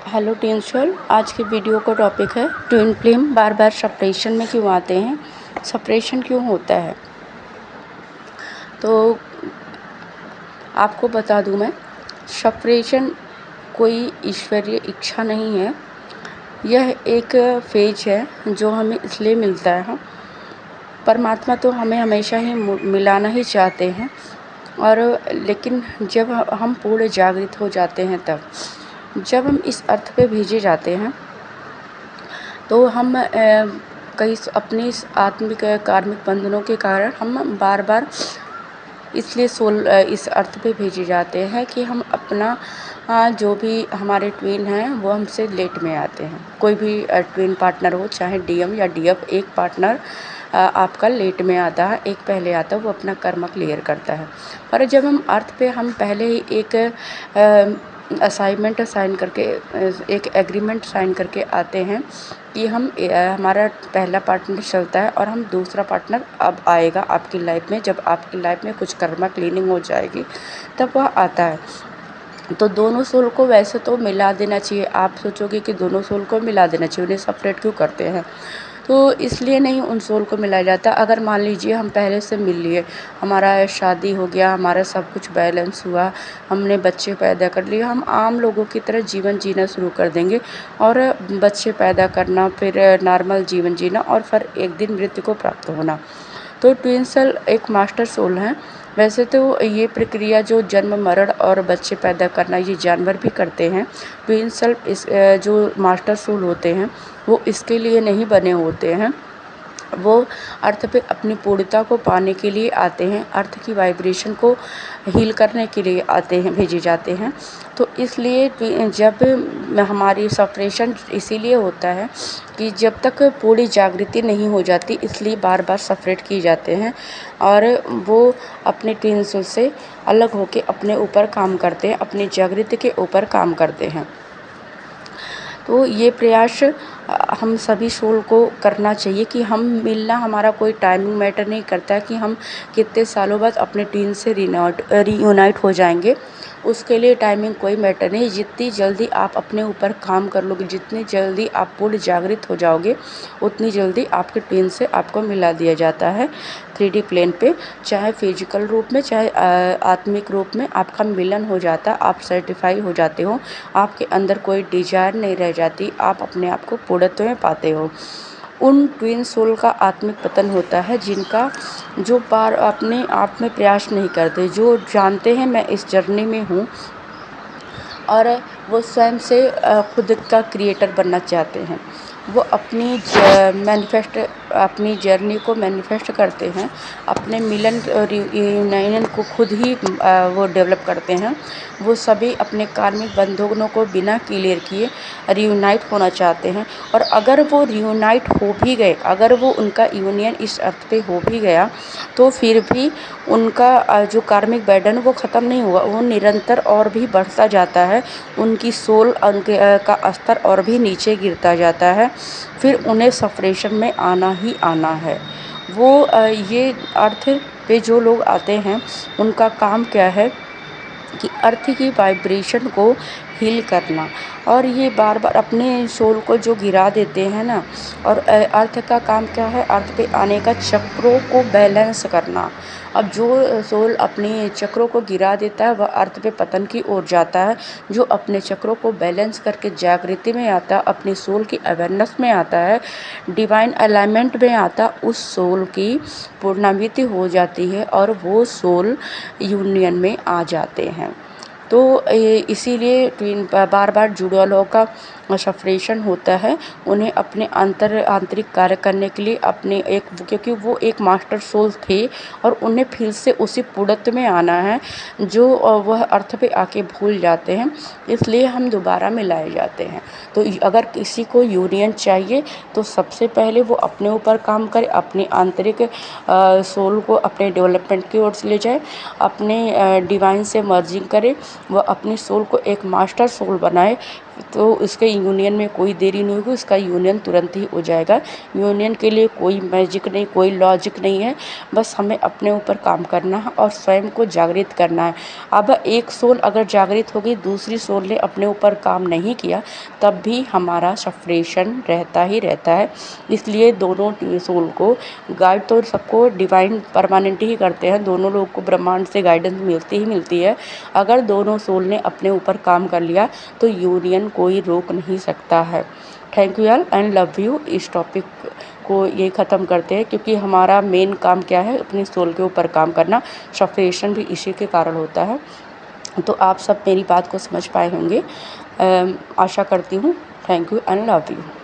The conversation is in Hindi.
Hello tin soul. आज की वीडियो का टॉपिक है ट्विन फ्लेम बार बार सेपरेशन में क्यों आते हैं, सेपरेशन क्यों होता है। तो आपको बता दूं मैं, सेपरेशन कोई ईश्वरीय इच्छा नहीं है। यह एक फेज है जो हमें इसलिए मिलता है। परमात्मा तो हमें हमेशा ही मिलाना ही चाहते हैं, और लेकिन जब हम पूर्ण जागृत हो जाते हैं, तब जब हम इस अर्थ पे भेजे जाते हैं, तो हम कई अपनी इस आत्मिक कार्मिक बंधनों के कारण हम बार बार इसलिए इस अर्थ पे भेजे जाते हैं कि हम अपना जो भी हमारे ट्विन हैं वो हमसे लेट में आते हैं। कोई भी ट्विन पार्टनर हो, चाहे डीएम या डीएफ, एक पार्टनर आपका लेट में आता है, एक पहले आता है, वो अपना कर्म क्लियर करता है। पर जब हम अर्थ पे हम पहले ही एक असाइनमेंट साइन करके, एक एग्रीमेंट साइन करके आते हैं कि हमारा पहला पार्टनर चलता है और हम दूसरा पार्टनर अब आएगा आपकी लाइफ में। जब आपकी लाइफ में कुछ कर्मा क्लीनिंग हो जाएगी तब वह आता है। तो दोनों सोल को वैसे तो मिला देना चाहिए। आप सोचोगे कि दोनों सोल को मिला देना चाहिए, उन्हें सेपरेट क्यों करते हैं। तो इसलिए नहीं उन सोल को मिलाया जाता। अगर मान लीजिए हम पहले से मिल लिए, हमारा शादी हो गया, हमारा सब कुछ बैलेंस हुआ, हमने बच्चे पैदा कर लिए, हम आम लोगों की तरह जीवन जीना शुरू कर देंगे, और बच्चे पैदा करना, फिर नॉर्मल जीवन जीना, और फिर एक दिन मृत्यु को प्राप्त होना। तो ट्विन सोल एक मास्टर सोल हैं। वैसे तो ये प्रक्रिया जो जन्म, मरण और बच्चे पैदा करना, ये जानवर भी करते हैं। ट्विन सोल जो मास्टर सोल होते हैं वो इसके लिए नहीं बने होते हैं। वो अर्थ पे अपनी पूर्णता को पाने के लिए आते हैं, अर्थ की वाइब्रेशन को हील करने के लिए आते हैं, भेजे जाते हैं। तो इसलिए जब हमारी सेपरेशन इसीलिए होता है कि जब तक पूरी जागृति नहीं हो जाती, इसलिए बार बार सेपरेट किए जाते हैं, और वो अपने ट्विन सोल से अलग होके अपने ऊपर काम करते हैं, अपनी जागृति के ऊपर काम करते हैं। तो ये प्रयास हम सभी सोल को करना चाहिए कि हम मिलना, हमारा कोई टाइमिंग मैटर नहीं करता है कि हम कितने सालों बाद अपने ट्विन से रीयूनाइट हो जाएंगे। उसके लिए टाइमिंग कोई मैटर नहीं। जितनी जल्दी आप अपने ऊपर काम कर लोगे, जितनी जल्दी आप पूर्ण जागृत हो जाओगे, उतनी जल्दी आपके ट्विन से आपको मिला दिया जाता है 3D प्लेन पे। चाहे फिजिकल रूप में, चाहे आत्मिक रूप में आपका मिलन हो जाता, आप सर्टिफाई हो जाते हो, आपके अंदर कोई डिजायर नहीं रह जाती, आप अपने आप को पूर्णत्व में पाते हो। उन ट्विन सोल का आत्मिक पतन होता है जिनका जो पार अपने आप में प्रयास नहीं करते, जो जानते हैं मैं इस जर्नी में हूँ, और वो स्वयं से खुद का क्रिएटर बनना चाहते हैं। वो अपनी जर्नी को मैनिफेस्ट करते हैं, अपने मिलन यूनियन को खुद ही वो डेवलप करते हैं। वो सभी अपने कार्मिक बंधनों को बिना क्लियर किए रीयूनाइट होना चाहते हैं। और अगर वो रीयूनाइट हो भी गए, अगर वो उनका यूनियन इस अर्थ पे हो भी गया, तो फिर भी उनका जो कार्मिक बर्डन वो ख़त्म नहीं हुआ, वो निरंतर और भी बढ़ता जाता है। उनकी सोल का स्तर और भी नीचे गिरता जाता है। फिर उन्हें सेपरेशन में आना ही आना है। वो ये अर्थ पे जो लोग आते हैं, उनका काम क्या है कि अर्थ की वाइब्रेशन को हील करना, और ये बार बार अपने सोल को जो गिरा देते हैं ना। और अर्थ का काम क्या है, अर्थ पे आने का चक्रों को बैलेंस करना। अब जो सोल अपने चक्रों को गिरा देता है, वह अर्थ पे पतन की ओर जाता है। जो अपने चक्रों को बैलेंस करके जागृति में आता, अपनी सोल की अवेयरनेस में आता है, डिवाइन अलाइनमेंट में आता, उस सोल की पूर्णावृत्ति हो जाती है, और वो सोल यूनियन में आ जाते हैं। तो इसीलिए ट्विन बार बार जुड़े वालों का सेपरेशन होता है। उन्हें अपने आंतरिक कार्य करने के लिए क्योंकि वो एक मास्टर सोल थे, और उन्हें फिर से उसी पूर्णत्व में आना है जो वह अर्थ पे आके भूल जाते हैं। इसलिए हम दोबारा मिलाए जाते हैं। तो अगर किसी को यूनियन चाहिए, तो सबसे पहले वो अपने ऊपर काम करे, अपनी आंतरिक सोल को अपने डेवलपमेंट की ओर से ले जाए, अपने डिवाइन से मर्जिंग करे, वह अपनी सोल को एक मास्टर सोल बनाए, तो इसके यूनियन में कोई देरी नहीं होगी, इसका यूनियन तुरंत ही हो जाएगा। यूनियन के लिए कोई मैजिक नहीं, कोई लॉजिक नहीं है, बस हमें अपने ऊपर काम करना है और स्वयं को जागृत करना है। अब एक सोल अगर जागृत होगी, दूसरी सोल ने अपने ऊपर काम नहीं किया, तब भी हमारा सेपरेशन रहता ही रहता है। इसलिए दोनों सोल को गाइड तो सबको डिवाइन परमानेंट ही करते हैं, दोनों लोगों को ब्रह्मांड से गाइडेंस मिलती ही मिलती है। अगर दोनों सोल ने अपने ऊपर काम कर लिया तो यूनियन कोई रोक नहीं सकता है। Thank you all and love you. इस टॉपिक को यही ख़त्म करते हैं, क्योंकि हमारा मेन काम क्या है, अपनी सोल के ऊपर काम करना। सेपरेशन भी इसी के कारण होता है। तो आप सब मेरी बात को समझ पाए होंगे, आशा करती हूँ। Thank you and love you.